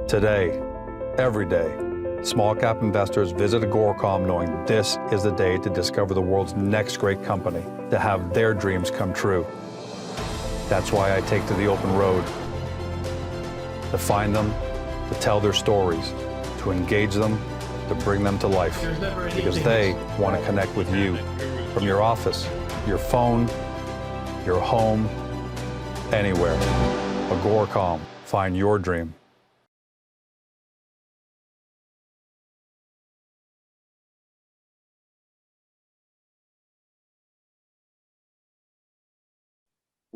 Today, every day, small cap investors visit Agoracom knowing this is the day to discover the world's next great company, to have their dreams come true. That's why I take to the open road, to find them, to tell their stories, to engage them, to bring them to life, because they want to connect with you from your office, your phone, your home, anywhere. Agoracom, find your dream.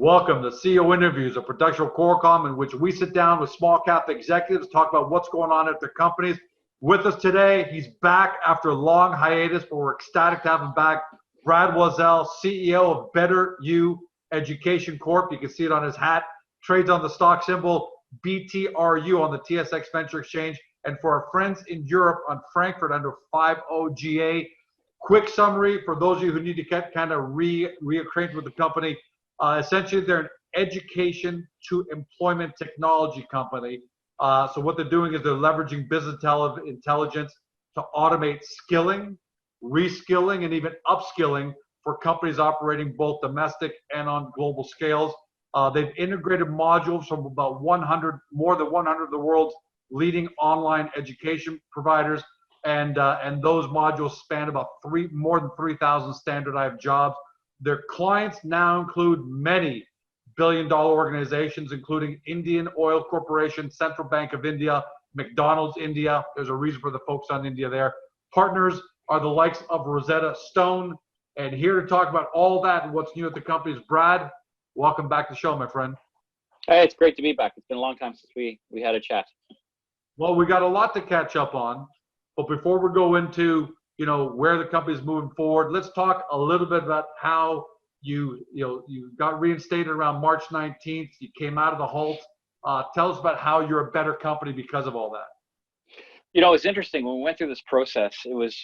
Welcome to CEO Interviews, a production of Agoracom in which we sit down with small cap executives, talk about what's going on at their companies. With us today, he's back after a long hiatus, but we're ecstatic to have him back. Brad Loiselle, CEO of BetterU Education Corp. You can see it on his hat. Trades on the stock symbol BTRU on the TSX Venture Exchange. And for our friends in Europe on Frankfurt under 50GA, quick summary for those of you who need to get kind of reacquainted with the company. Essentially, they're an education to employment technology company. So what they're doing is they're leveraging business intelligence to automate skilling, reskilling, and even upskilling for companies operating both domestic and on global scales. They've integrated modules from about more than 100 of the world's leading online education providers, and those modules span about more than 3,000 standardized jobs. Their clients now include many billion-dollar organizations, including Indian Oil Corporation, Central Bank of India, McDonald's India. There's a reason for the focus on India there. Partners are the likes of Rosetta Stone. And here to talk about all that and what's new at the company is Brad. Welcome back to the show, my friend. Hey, it's great to be back. It's been a long time since we had a chat. Well, we got a lot to catch up on. But before we go into where the company is moving forward, let's talk a little bit about how you got reinstated around March 19th. You came out of the Halt. Tell us about how you're a better company because of all that. It's interesting. When we went through this process, it was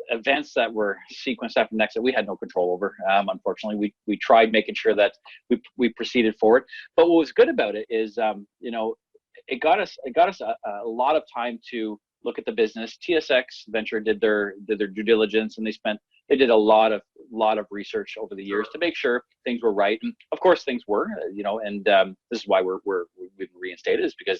events that were sequenced after next that we had no control over. Unfortunately, we tried making sure that we proceeded forward. But what was good about it is, it got us a lot of time to look at the business. TSX Venture did their due diligence, and they did a lot of research over the years to make sure things were right. And of course things were, and this is why we've been reinstated, is because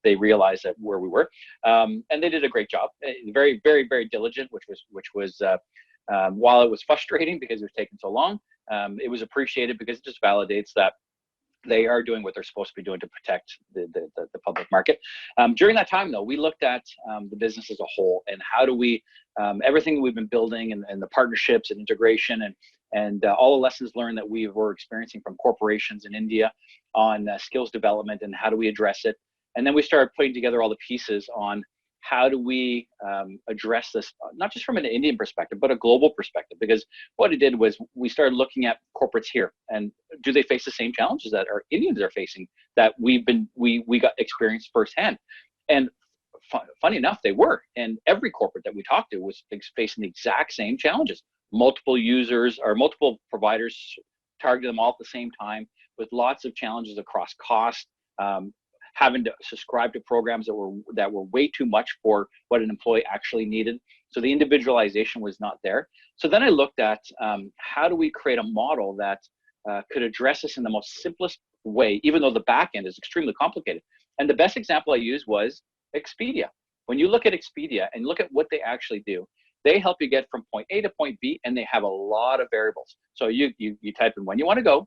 they realized that where we were, and they did a great job. Very, very, very diligent, which was while it was frustrating because it was taking so long, it was appreciated because it just validates that they are doing what they're supposed to be doing to protect the public market. During that time, though, we looked at the business as a whole, and how do we, everything we've been building, and the partnerships and integration, and all the lessons learned that we were experiencing from corporations in India on skills development, and how do we address it. And then we started putting together all the pieces on how do we address this, not just from an Indian perspective, but a global perspective. Because what it did was we started looking at corporates here, and do they face the same challenges that our Indians are facing, that we got experienced firsthand. And funny enough, they were. And every corporate that we talked to was facing the exact same challenges. Multiple users or multiple providers targeted them all at the same time, with lots of challenges across cost, having to subscribe to programs that were way too much for what an employee actually needed. So the individualization was not there. So then I looked at how do we create a model that could address this in the most simplest way, even though the back end is extremely complicated. And the best example I used was Expedia. When you look at Expedia and look at what they actually do, they help you get from point A to point B, and they have a lot of variables. So you type in when you want to go,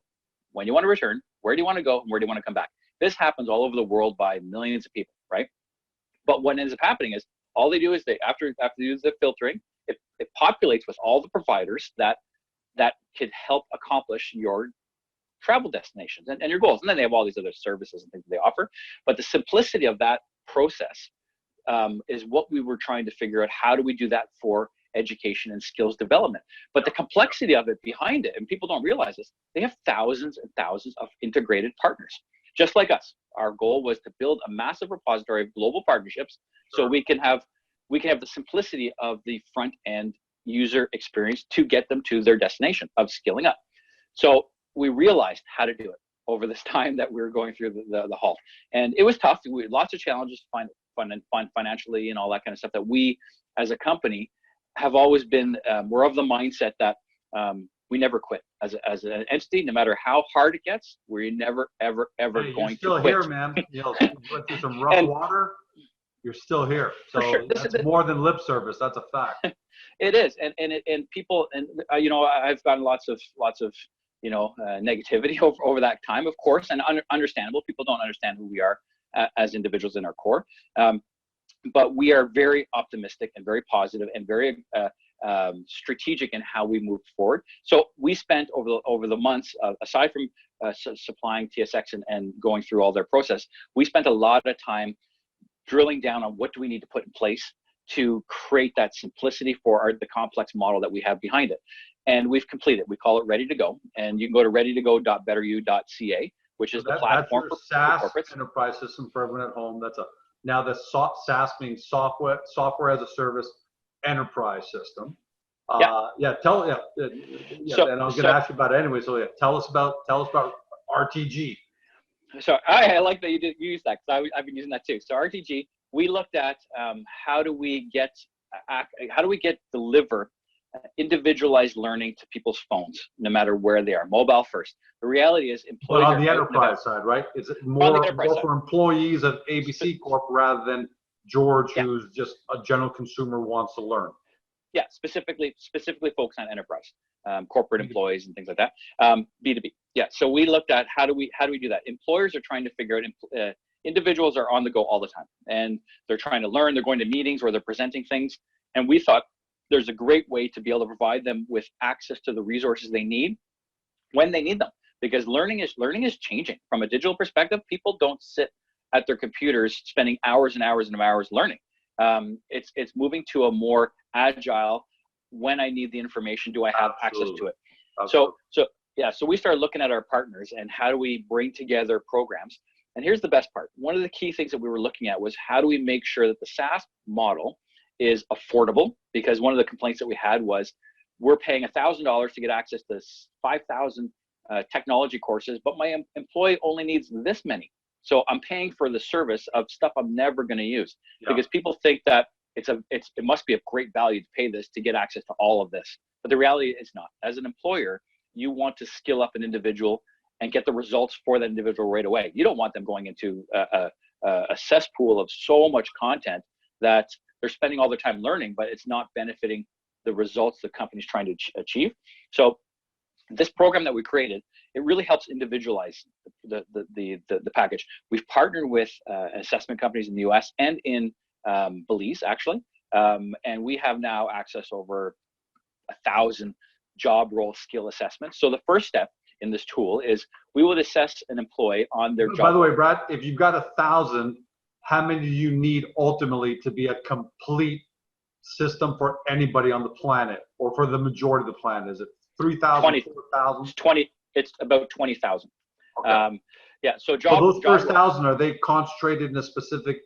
when you want to return, where do you want to go, and where do you want to come back. This happens all over the world by millions of people, right? But what ends up happening is all they do is after they use the filtering, it populates with all the providers that could help accomplish your travel destinations and your goals. And then they have all these other services and things that they offer. But the simplicity of that process is what we were trying to figure out. How do we do that for education and skills development? But the complexity of it behind it, and people don't realize this, they have thousands and thousands of integrated partners. Just like us. Our goal was to build a massive repository of global partnerships, so we can have the simplicity of the front end user experience to get them to their destination of skilling up. So we realized how to do it over this time that we were going through the Halt. And it was tough. We had lots of challenges to financially and all that kind of stuff, that we as a company have always been, we're of the mindset that we never quit as an entity. No matter how hard it gets, we're never, ever, ever going to quit. You're still here, man. You went through some rough water. You're still here. So sure. That's more than lip service. That's a fact. It is. And people, and I've gotten lots of negativity over that time, of course, and understandable. People don't understand who we are as individuals in our core. But we are very optimistic and very positive and very strategic in how we move forward. So we spent over the months, aside from supplying TSX and going through all their process, we spent a lot of time drilling down on what do we need to put in place to create that simplicity for the complex model that we have behind it. And we've completed. We call it Ready to Go, and you can go to readytogo.betteru.ca, which is the platform that's for SaaS corporates. Enterprise system for everyone at home. Now the SaaS means software as a service enterprise system. And I was going to ask you about it anyway. So tell us about RTG. So I like that you use that, because I've been using that too. So RTG, we looked at how do we deliver individualized learning to people's phones, no matter where they are, mobile first. The reality is, employees on the enterprise side, right? Is it more for employees of ABC Corp rather than George, who's just a general consumer wants to learn? Yeah, specifically focus on enterprise, corporate employees and things like that. B2B. Yeah. So we looked at how do we do that? Employers are trying to figure out. Individuals are on the go all the time, and they're trying to learn. They're going to meetings where they're presenting things, and we thought there's a great way to be able to provide them with access to the resources they need when they need them, because learning is changing from a digital perspective. People don't sit at their computers spending hours and hours and hours learning. It's moving to a more agile, when I need the information, do I have access to it? So we started looking at our partners and how do we bring together programs. And here's the best part. One of the key things that we were looking at was how do we make sure that the SaaS model is affordable, because one of the complaints that we had was we're paying $1,000 to get access to 5,000 technology courses, but my employee only needs this many. So I'm paying for the service of stuff I'm never going to use, because people think that it must be of great value to pay this to get access to all of this. But the reality is not. As an employer, you want to skill up an individual and get the results for that individual right away. You don't want them going into a cesspool of so much content that they're spending all their time learning, but it's not benefiting the results the company's trying to achieve. So this program that we created, it really helps individualize the package. We've partnered with assessment companies in the US and in Belize, actually, and we have now access over 1,000 job role skill assessments. So the first step in this tool is we will assess an employee on their job. By the way, Brad, if you've got 1,000, how many do you need ultimately to be a complete system for anybody on the planet, or for the majority of the planet? Is it 3,000, 4,000? It's about 20,000. Okay. So those first 1,000, are they concentrated in a specific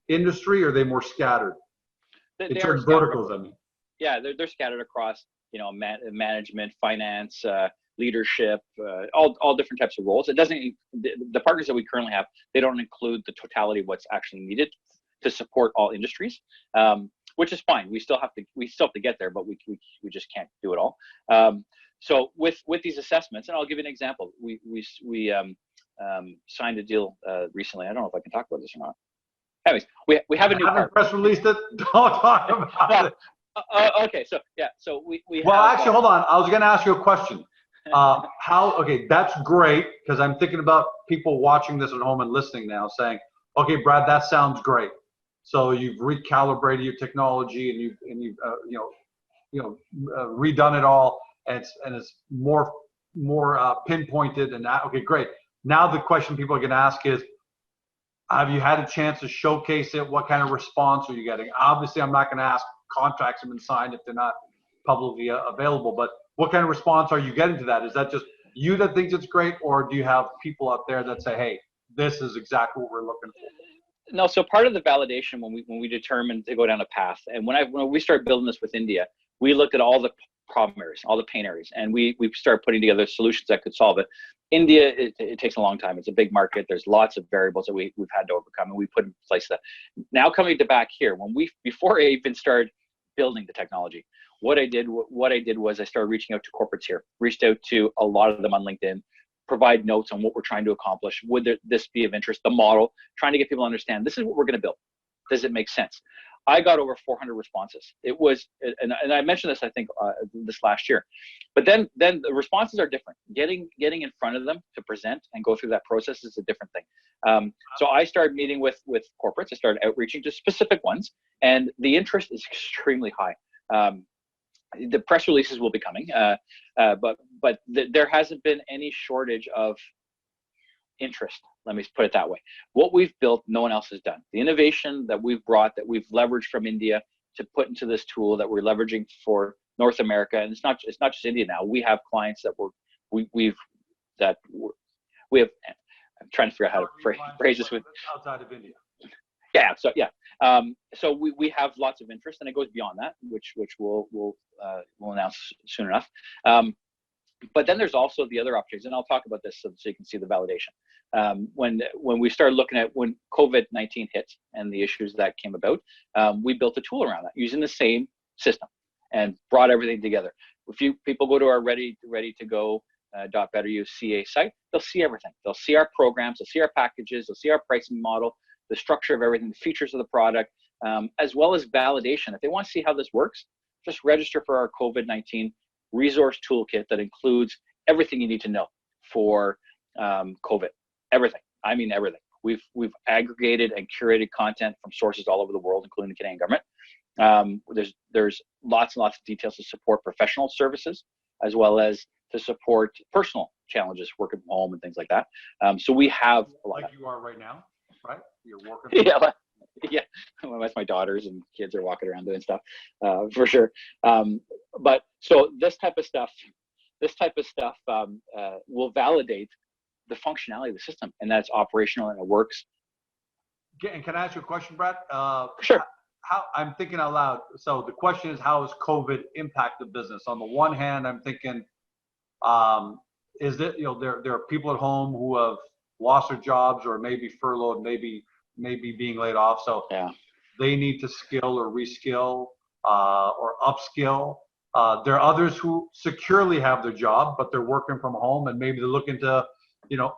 industry, or are they more scattered? In certain verticals, I mean. Yeah, they're scattered across, management, finance, leadership, all different types of roles. It doesn't, the partners that we currently have, they don't include the totality of what's actually needed to support all industries, which is fine. We still have to get there, but we just can't do it all. So with these assessments, and I'll give you an example. We signed a deal recently. I don't know if I can talk about this or not. Anyways, we have a new partner. Press released it. Don't talk about it. Okay, so we well, actually, hold on. I was going to ask you a question. Okay, that's great, because I'm thinking about people watching this at home and listening now saying, okay, Brad, that sounds great. So you've recalibrated your technology and you've redone it all, and it's more pinpointed, and okay, great. Now the question people are going to ask is, have you had a chance to showcase it? What kind of response are you getting? Obviously, I'm not going to ask contracts have been signed if they're not publicly available, but what kind of response are you getting to that? Is that just you that thinks it's great, or do you have people out there that say, hey, this is exactly what we're looking for? No, so part of the validation when we determined to go down a path, and when we started building this with India, we looked at all the problem areas, all the pain areas, and we started putting together solutions that could solve it. India, it takes a long time. It's a big market. There's lots of variables that we've had to overcome, and we put in place that. Now coming to back here, before I even started building the technology, what I did was I started reaching out to corporates here, reached out to a lot of them on LinkedIn, provide notes on what we're trying to accomplish. Would this be of interest? The model, trying to get people to understand this is what we're going to build. Does it make sense? I got over 400 responses. It was, and I mentioned this, I think, this last year. But then the responses are different. Getting in front of them to present and go through that process is a different thing. So I started meeting with corporates. I started outreaching to specific ones, and the interest is extremely high. The press releases will be coming, but there hasn't been any shortage of interest. Let me put it that way. What we've built, no one else has done. The innovation that we've brought, that we've leveraged from India to put into this tool that we're leveraging for North America, and it's not just India now. We have clients that we have. I'm trying to figure out how to phrase this with outside of India. Yeah. So we have lots of interest, and it goes beyond that, which we'll announce soon enough. But then there's also the other opportunities, and I'll talk about this so you can see the validation. When we started looking at when COVID-19 hit and the issues that came about, we built a tool around that using the same system and brought everything together. If people go to our ready to go .BetterU CA site, they'll see everything. They'll see our programs, they'll see our packages, they'll see our pricing model, the structure of everything, the features of the product, as well as validation. If they want to see how this works, just register for our COVID-19 resource toolkit that includes everything you need to know for COVID. Everything. I mean everything. We've aggregated and curated content from sources all over the world, including the Canadian government. There's lots and lots of details to support professional services, as well as to support personal challenges, working from home and things like that. So we have a lot. Like you are right now, right? You're working. Yeah. That's my daughters and kids are walking around doing stuff, for sure. But so this type of stuff will validate the functionality of the system, and that's operational and it works. And can I ask you a question, Brad? Sure. How I'm thinking out loud. So the question is, how has COVID impacted business? On the one hand, I'm thinking, is that there are people at home who have lost their jobs or maybe furloughed, maybe being laid off. So yeah, they need to skill or reskill or upskill. There are others who securely have their job, but they're working from home and maybe they're looking to,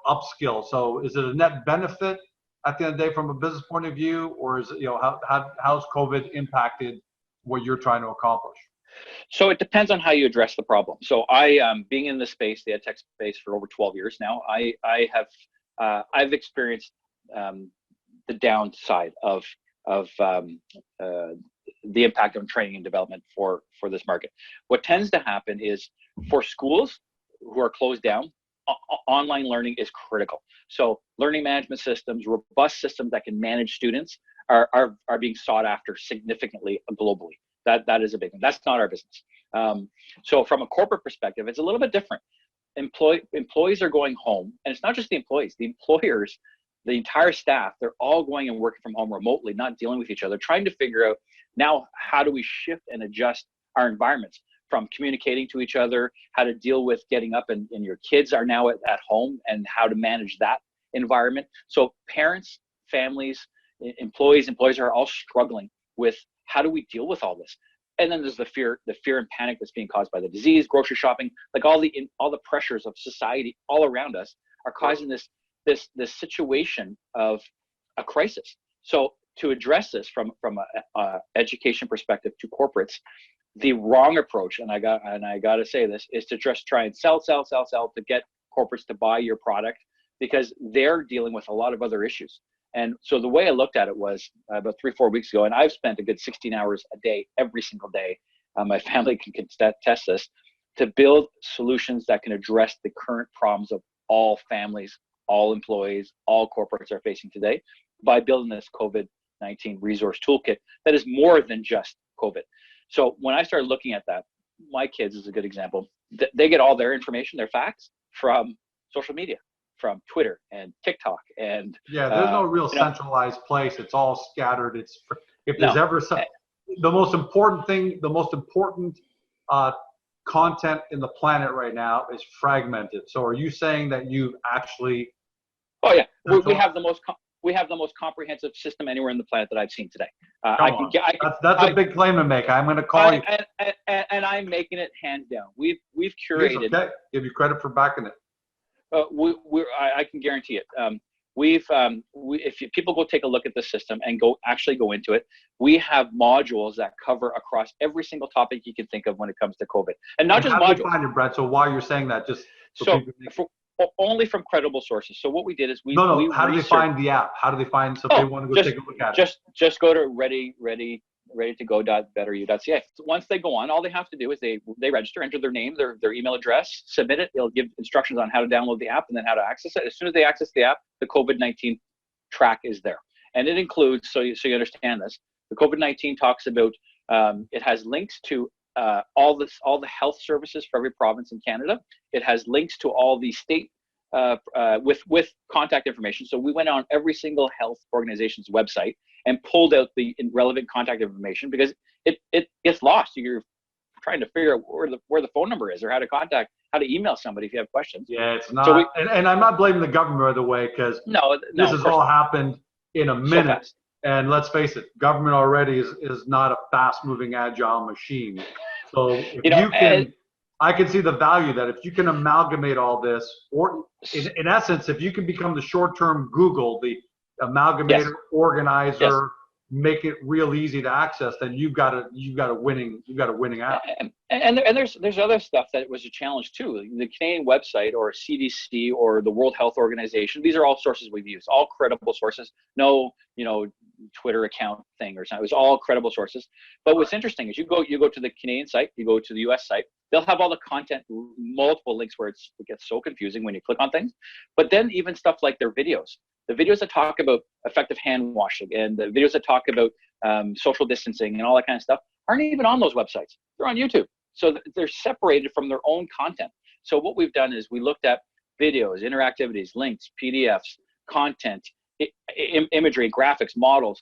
upskill. So is it a net benefit at the end of the day from a business point of view, or is it, how's COVID impacted what you're trying to accomplish? So it depends on how you address the problem. So I, being in the space, the ed tech space for over 12 years now, I've experienced the downside of the impact on training and development for this market. What tends to happen is for schools who are closed down, online learning is critical. So learning management systems, robust systems that can manage students are being sought after significantly globally. That is a big one. That's not our business. So from a corporate perspective, it's a little bit different. Employees are going home, and it's not just the employees, the employers, the entire staff, they're all going and working from home remotely, not dealing with each other, trying to figure out now how do we shift and adjust our environments from communicating to each other, how to deal with getting up and your kids are now at home and how to manage that environment. So parents, families, employees are all struggling with how do we deal with all this? And then there's the fear and panic that's being caused by the disease, grocery shopping, like all the pressures of society all around us are causing this situation of a crisis. So to address this from a education perspective to corporates, the wrong approach, and I got to say this, is to just try and sell to get corporates to buy your product, because they're dealing with a lot of other issues. And so the way I looked at it was about 3-4 weeks ago, and I've spent a good 16 hours a day, every single day. My family can test this, to build solutions that can address the current problems of all families, all employees, all corporates are facing today by building this COVID-19 resource toolkit that is more than just COVID. So when I started looking at that, my kids is a good example. They get all their information, their facts from social media, from Twitter and TikTok, and there's no real centralized place. It's all scattered. If there's ever some, the most important content in the planet right now is fragmented. So are you saying that you've actually? Oh yeah, we have the most comprehensive system anywhere in the planet that I've seen today. That's a big claim to make. I'm going to call you. And I'm making it hands down. We've curated. Okay. Give you credit for backing it. I can guarantee it. If people go take a look at the system and go into it, we have modules that cover across every single topic you can think of when it comes to COVID, and not just modules. How do you find it, Brad? So while you're saying that, just only from credible sources. So what we did is how do they find the app? How do they find? So if they want to go take a look at it. Just go to readytogo.betteru.ca. So once they go on, all they have to do is they register, enter their name, their email address, submit it. It'll give instructions on how to download the app and then how to access it. As soon as they access the app, the COVID-19 track is there, and it includes, so you understand this. The COVID-19 talks about. It has links to all the health services for every province in Canada. It has links to all the state with contact information. So we went on every single health organization's website and pulled out the relevant contact information, because it gets lost. You're trying to figure out where the phone number is, or how to email somebody if you have questions. Yeah, it's not. So and I'm not blaming the government, by the way, because this has all happened in a minute. So and let's face it, government already is not a fast-moving, agile machine. So if I can see the value that if you can amalgamate all this, or in essence, if you can become the short-term Google, the amalgamator, organizer, make it real easy to access, then you've got a winning app. And there's other stuff that was a challenge too. The Canadian website, or CDC, or the World Health Organization, these are all sources we've used, all credible sources. No, Twitter account thing or something. It was all credible sources. But what's interesting is you go to the Canadian site, you go to the US site, they'll have all the content, multiple links where it gets so confusing when you click on things. But then even stuff like their videos, the videos that talk about effective hand washing, and the videos that talk about social distancing and all that kind of stuff aren't even on those websites. They're on YouTube. So they're separated from their own content. So what we've done is we looked at videos, interactivities, links, PDFs, content, imagery, graphics, models,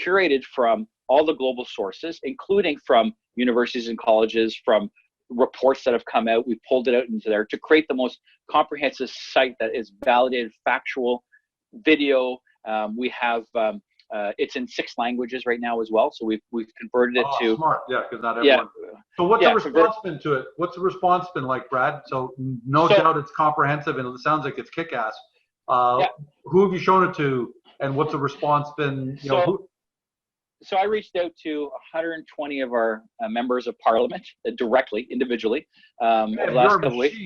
curated from all the global sources, including from universities and colleges, from reports that have come out. We pulled it out into there to create the most comprehensive site that is validated, factual, video. We have it's in 6 languages right now as well. So we've converted it to. Smart, yeah, because not everyone. So what's the response been to it? What's the response been like, Brad? So no doubt it's comprehensive, and it sounds like it's kick-ass. Who have you shown it to, and what's the response been? So I reached out to 120 of our members of parliament directly, individually, over the last couple of weeks.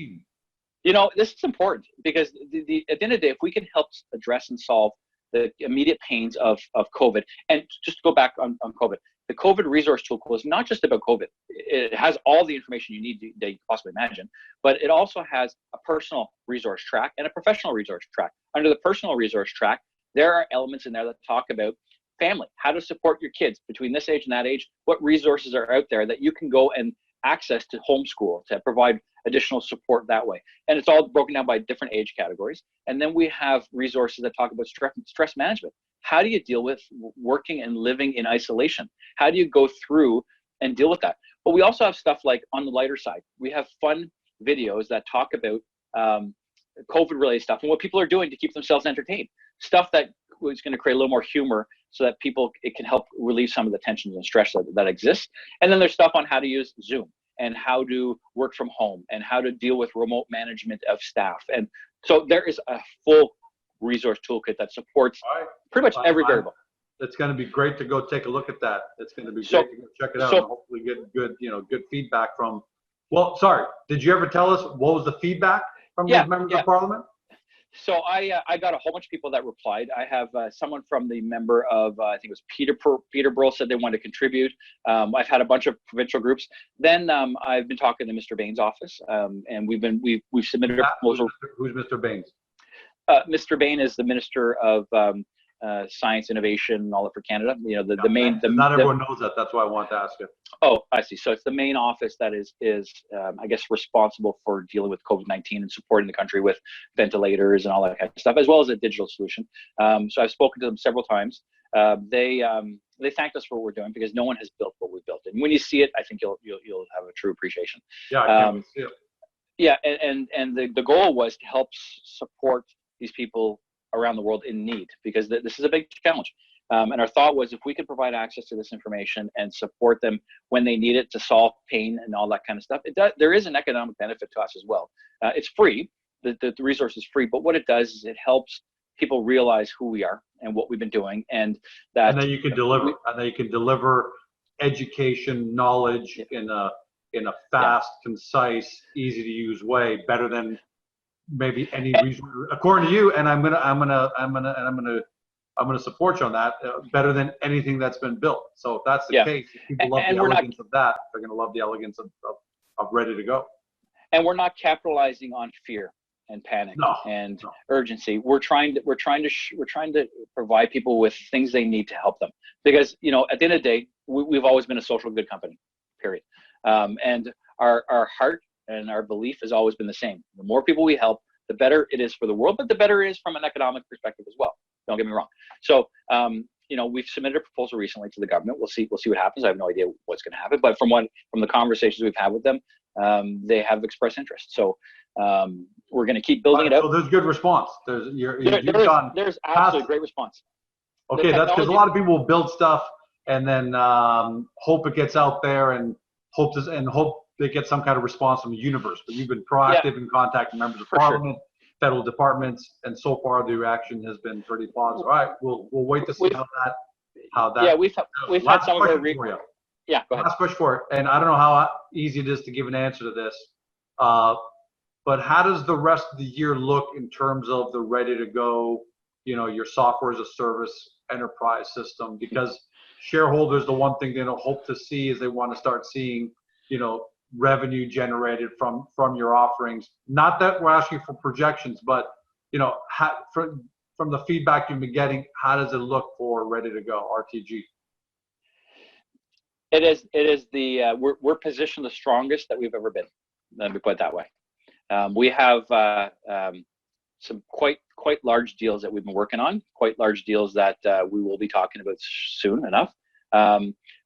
This is important, because at the end of the day, if we can help address and solve the immediate pains of COVID, and just to go back on COVID, the COVID resource tool is not just about COVID. It has all the information you need that you possibly imagine, but it also has a personal resource track and a professional resource track. Under the personal resource track, there are elements in there that talk about family, how to support your kids between this age and that age, what resources are out there that you can go and access to homeschool, to provide additional support that way. And it's all broken down by different age categories. And then we have resources that talk about stress management. How do you deal with working and living in isolation? How do you go through and deal with that? But we also have stuff like, on the lighter side, we have fun videos that talk about COVID-related stuff and what people are doing to keep themselves entertained. Stuff that was going to create a little more humor, so that it can help relieve some of the tensions and stress that exists. And then there's stuff on how to use Zoom, and how to work from home, and how to deal with remote management of staff. And so there is a full resource toolkit that supports pretty much every variable. It's going to be great to go take a look at that. It's going to be great to go check it out, and hopefully get good feedback from. Well, sorry, did you ever tell us what was the feedback from these members of parliament? So I got a whole bunch of people that replied. I have someone from the member of, I think it was Peterborough, said they wanted to contribute. I've had a bunch of provincial groups. Then I've been talking to Mr. Bain's office, and we've submitted a proposal. Who's Mr. Baines? Mr. Bain is the Minister of Science, Innovation, and all that for Canada. The main. Not everyone knows that. That's why I want to ask it. Oh, I see. So it's the main office that is I guess, responsible for dealing with COVID-19 and supporting the country with ventilators and all that kind of stuff, as well as a digital solution. So I've spoken to them several times. they thanked us for what we're doing because no one has built what we built. And when you see it, I think you'll have a true appreciation. Yeah, I can't see it. Yeah, and the goal was to help support these people around the world in need, because this is a big challenge. And our thought was, if we could provide access to this information and support them when they need it to solve pain and all that kind of stuff, there is an economic benefit to us as well. It's free, the resource is free, but what it does is it helps people realize who we are and what we've been doing, and then you can deliver education, knowledge in a fast, concise, easy to use way, better than maybe any reason, according to you. And I'm gonna support you on that. Better than anything that's been built. So if that's the case, if people love the elegance of that, they're gonna love the elegance of ready to go. And we're not capitalizing on fear and panic and urgency. We're trying to provide people with things they need to help them, because at the end of the day, we've always been a social good company, period. And our heart and our belief has always been the same. The more people we help, the better it is for the world, but the better it is from an economic perspective as well. Don't get me wrong. So we've submitted a proposal recently to the government. We'll see what happens. I have no idea what's going to happen, but from the conversations we've had with them, they have expressed interest. So we're going to keep building it out. So there's good response. There's absolutely great response. Okay, that's because a lot of people will build stuff and then hope it gets out there and hope they get some kind of response from the universe. But you've been proactive in contacting members of parliament, federal departments, and so far the reaction has been pretty positive. All right, we'll wait to see how that. Yeah, we've had some of our Yeah, go ahead. Last question for it, and I don't know how easy it is to give an answer to this, but how does the rest of the year look in terms of the ready to go, your software as a service enterprise system? Because shareholders, the one thing they don't hope to see is they want to start seeing, revenue generated from your offerings. Not that we're asking for projections, but from the feedback you've been getting, how does it look for ready to go RTG? It is we're positioned the strongest that we've ever been. Let me put it that way. We have some quite large deals that we've been working on, quite large deals that we will be talking about soon enough.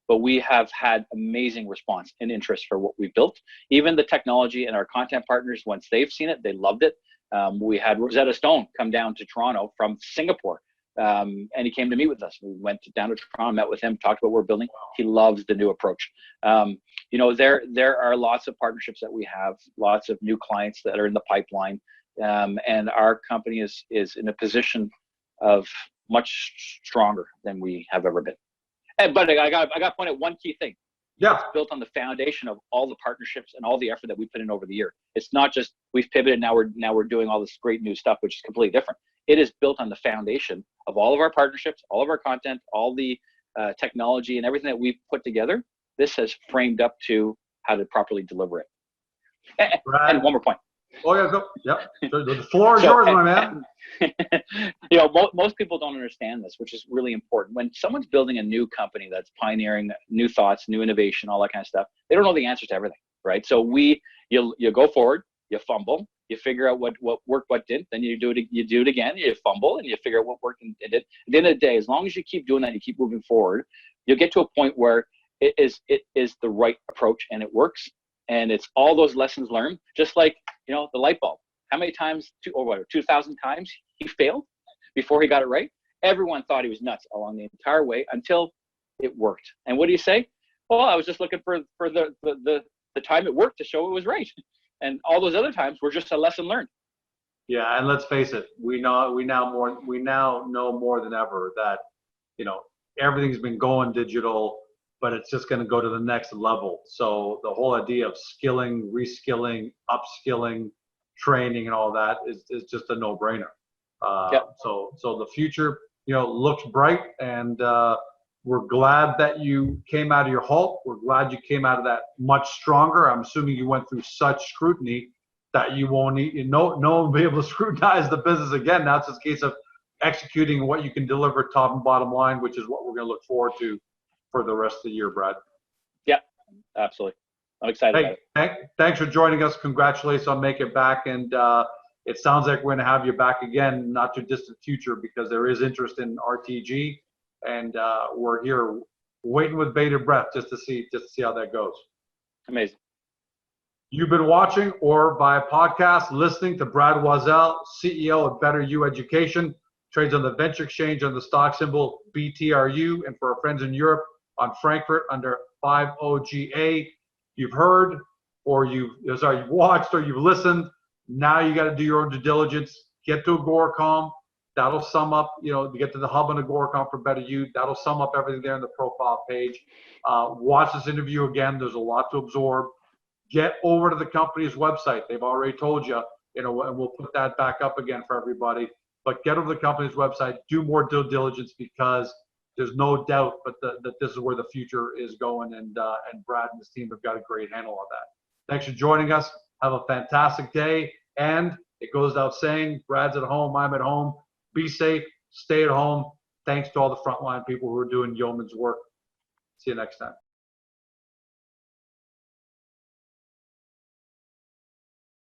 But we have had amazing response and interest for what we built. Even the technology and our content partners, once they've seen it, they loved it. We had Rosetta Stone come down to Toronto from Singapore, and he came to meet with us. We went down to Toronto, met with him, talked about what we're building. He loves the new approach. There are lots of partnerships that we have, lots of new clients that are in the pipeline, and our company is in a position of much stronger than we have ever been. But I got to point out one key thing. Yeah. It's built on the foundation of all the partnerships and all the effort that we put in over the year. It's not just we've pivoted, now we're doing all this great new stuff, which is completely different. It is built on the foundation of all of our partnerships, all of our content, all the technology and everything that we've put together. This has framed up to how to properly deliver it. And one more point. Oh yeah, go. Yep. The floor is yours, my man. Most people don't understand this, which is really important. When someone's building a new company that's pioneering new thoughts, new innovation, all that kind of stuff, they don't know the answers to everything, right? So you go forward, you fumble, you figure out what worked, what didn't, then you do it again, you fumble, and you figure out what worked and didn't. At the end of the day, as long as you keep doing that, you keep moving forward, you'll get to a point where it is the right approach and it works. And it's all those lessons learned, just like, the light bulb. How many times, 2,000 times he failed before he got it right? Everyone thought he was nuts along the entire way until it worked. And what do you say? Well, I was just looking for the time it worked to show it was right. And all those other times were just a lesson learned. Yeah, and let's face it, we now know more than ever that, everything's been going digital, but it's just going to go to the next level. So the whole idea of skilling, reskilling, upskilling, training, and all that is just a no-brainer. So the future, looks bright, and we're glad that you came out of your halt. We're glad you came out of that much stronger. I'm assuming you went through such scrutiny that you won't no one will be able to scrutinize the business again. Now it's just a case of executing what you can deliver top and bottom line, which is what we're going to look forward to for the rest of the year, Brad. Yeah, absolutely. I'm excited about it. Thanks for joining us. Congratulations on making it back. And it sounds like we're going to have you back again, not too distant future, because there is interest in RTG. and we're here waiting with bated breath just to see how that goes. Amazing. You've been watching or by podcast listening to Brad Loiselle, CEO of BetterU Education, trades on the venture exchange on the stock symbol BTRU, and for our friends in Europe on Frankfurt under 50GA. You've heard, or you've watched, or you've listened. Now you got to do your own due diligence. Get to Agoracom. That'll sum up, you get to the hub on Agoracom for BetterU. That'll sum up everything there in the profile page. Watch this interview again. There's a lot to absorb. Get over to the company's website. They've already told you, and we'll put that back up again for everybody. But get over to the company's website. Do more due diligence, because there's no doubt that this is where the future is going, and Brad and his team have got a great handle on that. Thanks for joining us. Have a fantastic day. And it goes without saying, Brad's at home, I'm at home. Be safe, stay at home. Thanks to all the frontline people who are doing yeoman's work. See you next time.